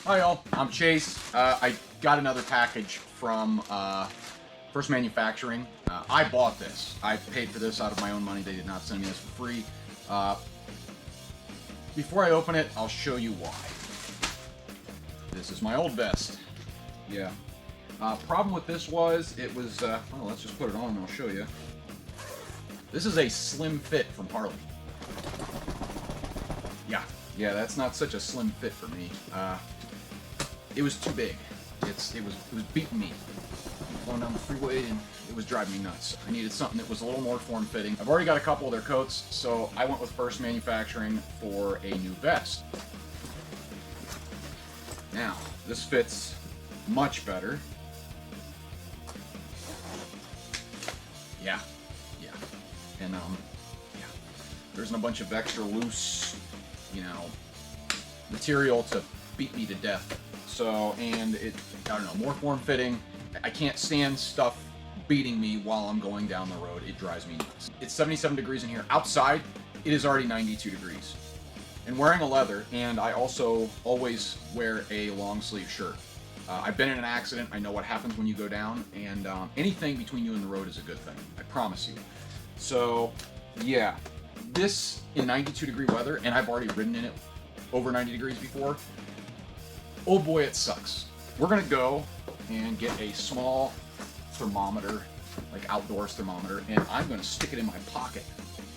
Hi all, I'm Chase. I got another package from First Manufacturing. I bought this. I paid for this out of my own money. They did not send me this for free. Before I open it, I'll show you why. This is my old vest. Yeah. Problem with this was, it was, well, let's just put it on and I'll show you. This is a slim fit from Harley. Yeah, that's not such a slim fit for me. It was too big. It was beating me. Going down the freeway and it was driving me nuts. I needed something that was a little more form-fitting. I've already got a couple of their coats, so I went with First Manufacturing for a new vest. Now, this fits much better. Yeah. And, yeah. There isn't a bunch of extra loose, you know, material to beat me to death. So, and it, I don't know, more form-fitting. I can't stand stuff beating me while I'm going down the road. It drives me nuts. It's 77 degrees in here. Outside, it is already 92 degrees. And wearing a leather, and I also always wear a long sleeve shirt. I've been in an accident. I know what happens when you go down, and anything between you and the road is a good thing. I promise you. So, yeah, this in 92 degree weather, and I've already ridden in it over 90 degrees before. Oh boy, it sucks. We're gonna go and get a small thermometer, like outdoors thermometer, and I'm gonna stick it in my pocket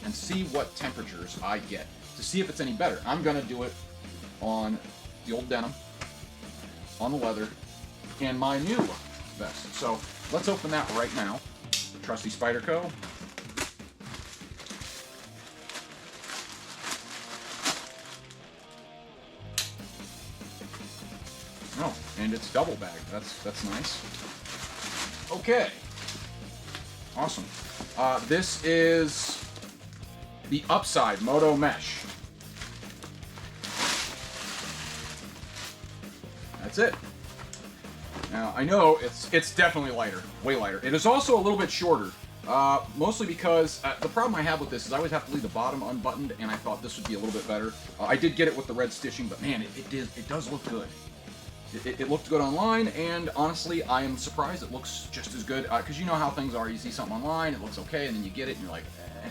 and see what temperatures I get to see if it's any better. I'm gonna do it on the old denim, on the leather, and my new vest. So let's open that right now. Trusty Spyderco. Oh, and it's double bagged. That's nice. Okay. Awesome. This is the Upside Moto-Mesh. That's it. Now, I know it's definitely lighter, way lighter. It is also a little bit shorter, mostly because the problem I have with this is I always have to leave the bottom unbuttoned, and I thought this would be a little bit better. I did get it with the red stitching, but man, it does look good. It looked good online, and honestly, I am surprised it looks just as good, because you know how things are. You see something online, it looks okay, and then you get it, and you're like, eh.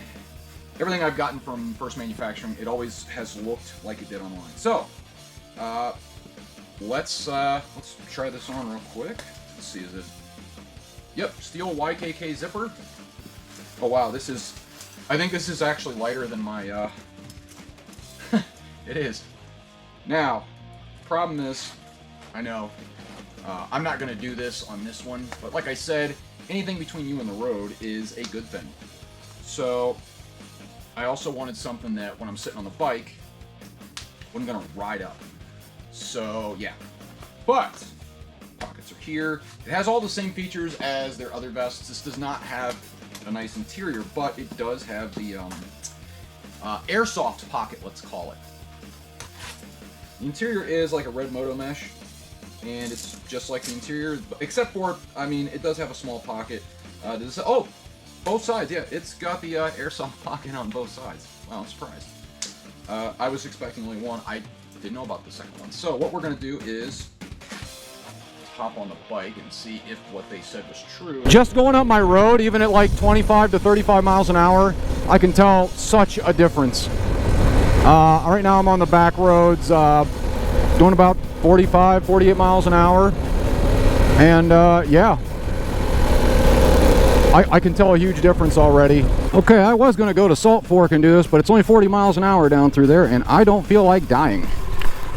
Everything I've gotten from First Manufacturing, it always has looked like it did online. So, let's try this on real quick. Let's see, is it? Yep, steel YKK zipper. Oh wow, I think this is actually lighter than my, it is. Now, problem is, I know, I'm not going to do this on this one, but like I said, anything between you and the road is a good thing. So, I also wanted something that when I'm sitting on the bike, I'm going to ride up. So, yeah. But, pockets are here. It has all the same features as their other vests. This does not have a nice interior, but it does have the airsoft pocket, let's call it. The interior is like a red Moto-Mesh, and it's just like the interior, except for, I mean, it does have a small pocket. Oh, both sides, yeah, it's got the airsoft pocket on both sides. Wow, I'm surprised. I was expecting only one. I didn't know about the second one. So what we're going to do is hop on the bike and see if what they said was true. Just going up my road, even at like 25 to 35 miles an hour, I can tell such a difference. Right now I'm on the back roads, doing about 45, 48 miles an hour, and yeah, I can tell a huge difference already. Okay, I was going to go to Salt Fork and do this, but it's only 40 miles an hour down through there, and I don't feel like dying.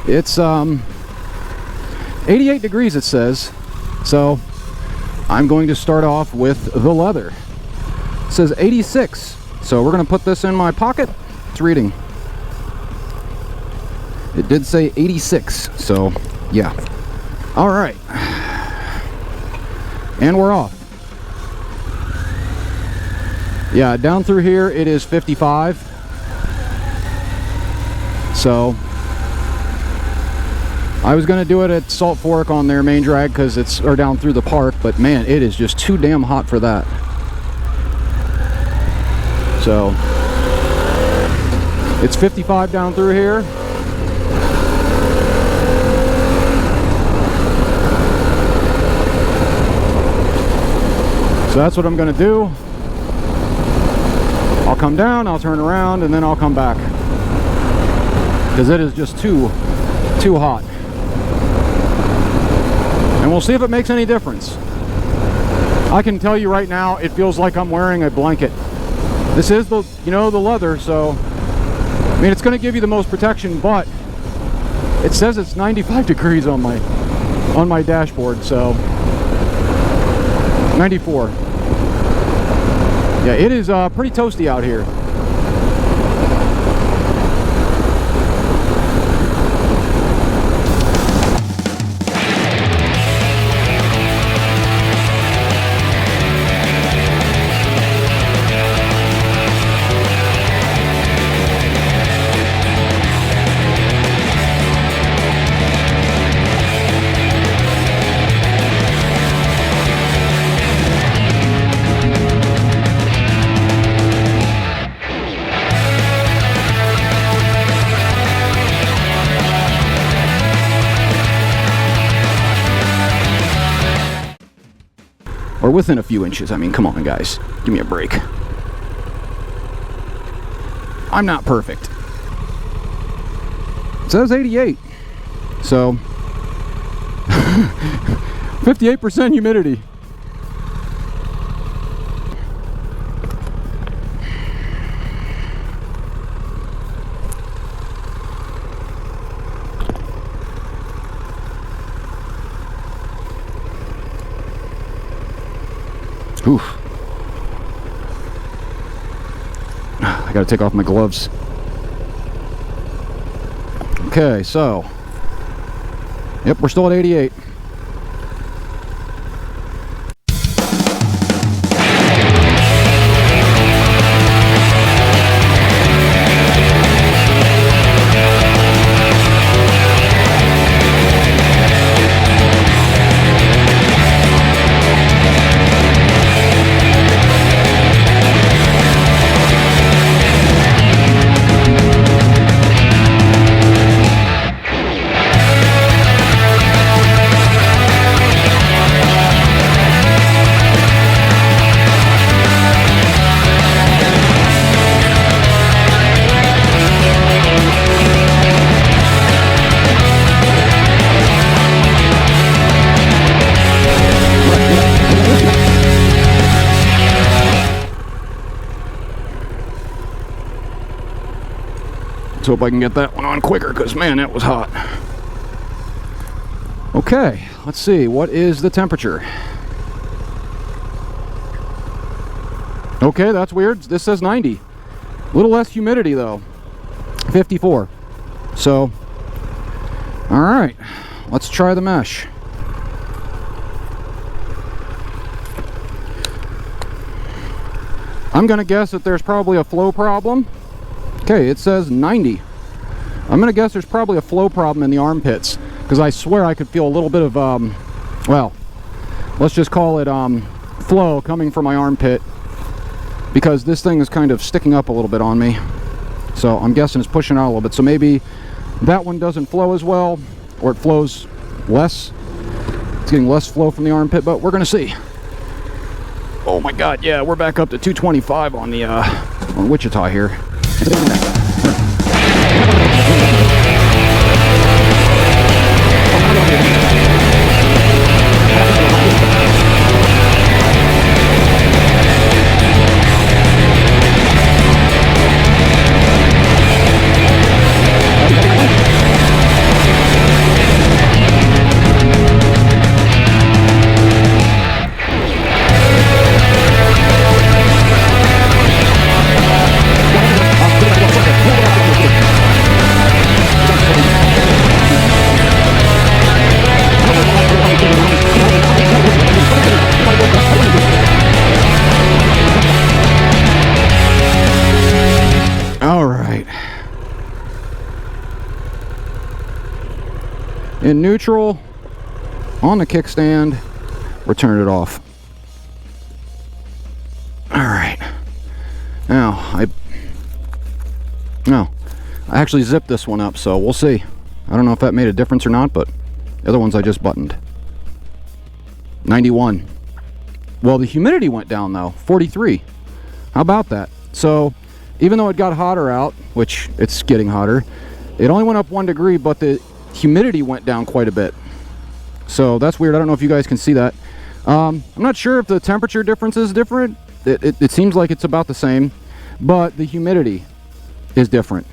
It's 88 degrees it says, so I'm going to start off with the leather. It says 86, so we're going to put this in my pocket. It's reading. It did say 86, so yeah. All right, and we're off. Yeah, down through here it is 55. So I was gonna do it at Salt Fork on their main drag because it's, or down through the park, but man, it is just too damn hot for that. So it's 55 down through here. So that's what I'm going to do. I'll come down, I'll turn around, and then I'll come back. Because it is just too hot. And we'll see if it makes any difference. I can tell you right now, it feels like I'm wearing a blanket. This is the, you know, the leather, so I mean, it's going to give you the most protection, but it says it's 95 degrees on my dashboard, so 94. Yeah, it is pretty toasty out here. Or within a few inches. I mean, come on, guys. Give me a break. I'm not perfect. It says 88. So, 58% humidity. Oof. I gotta take off my gloves. Okay, so. Yep, we're still at 88. Let's hope I can get that one on quicker, because man, that was hot. Okay, let's see, what is the temperature? Okay, that's weird. This says 90. A little less humidity though. 54. So, all right, let's try the mesh. I'm gonna guess that there's probably a flow problem. Okay, it says 90. I'm gonna guess there's probably a flow problem in the armpits, because I swear I could feel a little bit of, well, let's just call it flow coming from my armpit, because this thing is kind of sticking up a little bit on me. So I'm guessing it's pushing out a little bit. So maybe that one doesn't flow as well, or it flows less. It's getting less flow from the armpit, but we're gonna see. Oh my God, yeah, we're back up to 225 on the on Wichita here. In neutral, on the kickstand, we're turning it off. All right. Now, I actually zipped this one up, so we'll see. I don't know if that made a difference or not, but the other ones I just buttoned. 91. Well, the humidity went down though, 43. How about that? So even though it got hotter out, which it's getting hotter, it only went up 1 degree, but the humidity went down quite a bit. So that's weird. I don't know if you guys can see that. I'm not sure if the temperature difference is different. It seems like it's about the same, but the humidity is different.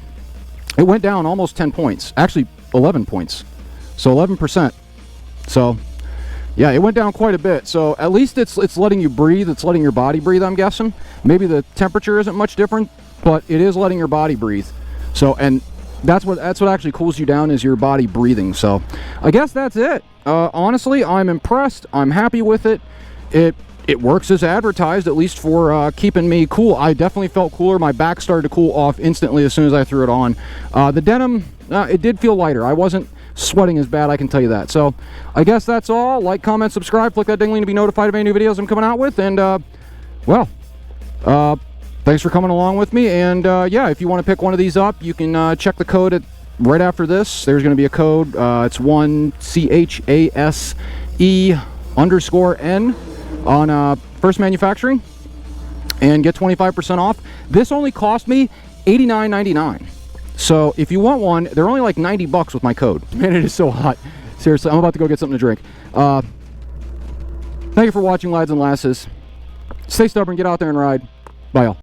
It went down almost 10 points, actually 11 points, so 11%. So yeah, it went down quite a bit. So at least it's letting you breathe. It's letting your body breathe, I'm guessing. Maybe the temperature isn't much different, but it is letting your body breathe. So, and that's what actually cools you down, is your body breathing. So I guess that's it. Honestly, I'm impressed. I'm happy with it. It works as advertised, at least for keeping me cool. I definitely felt cooler. My back started to cool off instantly as soon as I threw it on. The denim, it did feel lighter. I wasn't sweating as bad, I can tell you that. So I guess that's all. Like, comment, subscribe, click that ding to be notified of any new videos I'm coming out with. And well, thanks for coming along with me. And yeah, if you want to pick one of these up, you can check the code right after this. There's going to be a code. It's 1CHASE_N on First Manufacturing, and get 25% off. This only cost me $89.99. So if you want one, they're only like 90 bucks with my code. Man, it is so hot. Seriously, I'm about to go get something to drink. Thank you for watching, lads and lasses. Stay stubborn, get out there and ride. Bye, y'all.